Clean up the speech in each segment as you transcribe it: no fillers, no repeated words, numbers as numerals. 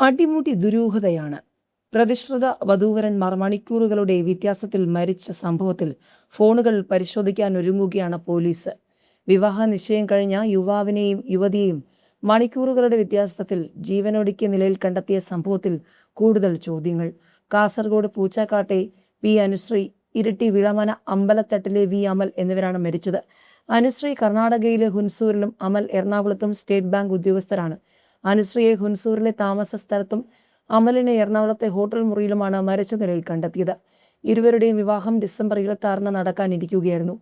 അടിമുടി ദുരൂഹതയാണ്. പ്രതിശ്രുത വധൂവരന്മാർ മണിക്കൂറുകളുടെ വ്യത്യാസത്തിൽ മരിച്ച സംഭവത്തിൽ ഫോണുകൾ പരിശോധിക്കാൻ ഒരുങ്ങുകയാണ് പോലീസ്. വിവാഹ നിശ്ചയം കഴിഞ്ഞ യുവാവിനെയും യുവതിയെയും മണിക്കൂറുകളുടെ വ്യത്യാസത്തിൽ ജീവനൊടുക്കിയ നിലയിൽ കണ്ടെത്തിയ സംഭവത്തിൽ കൂടുതൽ ചോദ്യങ്ങൾ. കാസർഗോഡ് പൂച്ചാക്കാട്ടെ പി അനുശ്രീ, ഇരിട്ടി വിളമന അമ്പലത്തട്ടിലെ വി അമൽ എന്നിവരാണ് മരിച്ചത്. അനുശ്രീ കർണാടകയിലെ ഹുൻസൂരിലും അമൽ എറണാകുളത്തും സ്റ്റേറ്റ് ബാങ്ക് ഉദ്യോഗസ്ഥരാണ്. അനുശ്രീയെ ഹുൻസൂരിലെ താമസ സ്ഥലത്തും അമലിനെ എറണാകുളത്തെ ഹോട്ടൽ മുറിയിലുമാണ് മരിച്ച നിലയിൽ കണ്ടെത്തിയത്. ഇരുവരുടെയും വിവാഹം ഡിസംബർ 26 നടക്കാനിരിക്കുകയായിരുന്നു.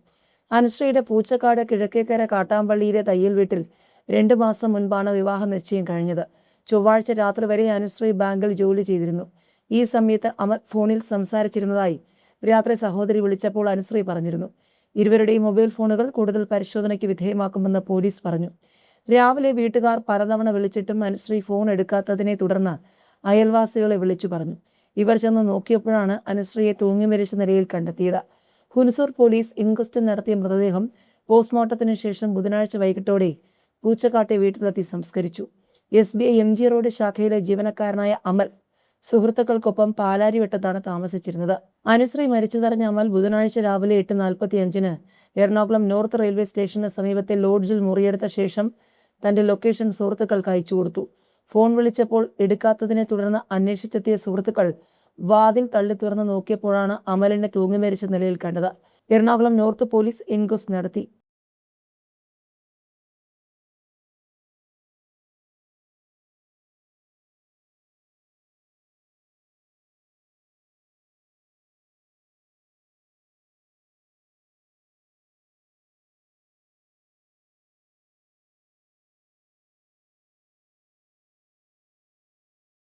അനുശ്രീയുടെ പൂച്ചക്കാട് കിഴക്കേക്കര കാട്ടാമ്പള്ളിയിലെ തയ്യൽ വീട്ടിൽ 2 മാസം മുൻപാണ് വിവാഹ നിശ്ചയം കഴിഞ്ഞത്. ചൊവ്വാഴ്ച രാത്രി വരെ അനുശ്രീ ബാങ്കിൽ ജോലി ചെയ്തിരുന്നു. ഈ സമയത്ത് അമൽ ഫോണിൽ സംസാരിച്ചിരുന്നതായി രാത്രി സഹോദരി വിളിച്ചപ്പോൾ അനുശ്രീ പറഞ്ഞിരുന്നു. ഇരുവരുടെയും മൊബൈൽ ഫോണുകൾ കൂടുതൽ പരിശോധനയ്ക്ക് വിധേയമാക്കുമെന്ന് പോലീസ് പറഞ്ഞു. രാവിലെ വീട്ടുകാർ പലതവണ വിളിച്ചിട്ടും അനുശ്രീ ഫോൺ എടുക്കാത്തതിനെ തുടർന്ന് അയൽവാസികളെ വിളിച്ചു പറഞ്ഞു. ഇവർ ചെന്ന് നോക്കിയപ്പോഴാണ് അനുശ്രീയെ തൂങ്ങി മരിച്ച നിലയിൽ കണ്ടെത്തിയത്. ഹുൻസൂർ പോലീസ് ഇൻക്വസ്റ്റ് നടത്തിയ മൃതദേഹം പോസ്റ്റ്മോർട്ടത്തിനു ശേഷം ബുധനാഴ്ച വൈകിട്ടോടെ പൂച്ചക്കാട്ടെ വീട്ടിലെത്തി സംസ്കരിച്ചു. SBI MG റോഡ് ശാഖയിലെ ജീവനക്കാരനായ അമൽ സുഹൃത്തുക്കൾക്കൊപ്പം പാലാരിവട്ടത്താണ് താമസിച്ചിരുന്നത്. അനുശ്രീ മരിച്ചതറിഞ്ഞ അമൽ ബുധനാഴ്ച രാവിലെ 8:45 എറണാകുളം നോർത്ത് റെയിൽവേ സ്റ്റേഷന് സമീപത്തെ ലോഡ്ജിൽ മുറിയെടുത്ത ശേഷം തന്റെ ലൊക്കേഷൻ സുഹൃത്തുക്കൾക്ക് അയച്ചു കൊടുത്തു. ഫോൺ വിളിച്ചപ്പോൾ എടുക്കാത്തതിനെ തുടർന്ന് അന്വേഷിച്ചെത്തിയ സുഹൃത്തുക്കൾ വാതിൽ തള്ളി തുറന്ന് നോക്കിയപ്പോഴാണ് അമലിനെ തൂങ്ങി മരിച്ച നിലയിൽ കണ്ടത്. എറണാകുളം നോർത്ത് പോലീസ് ഇൻക്വസ്റ്റ് നടത്തി.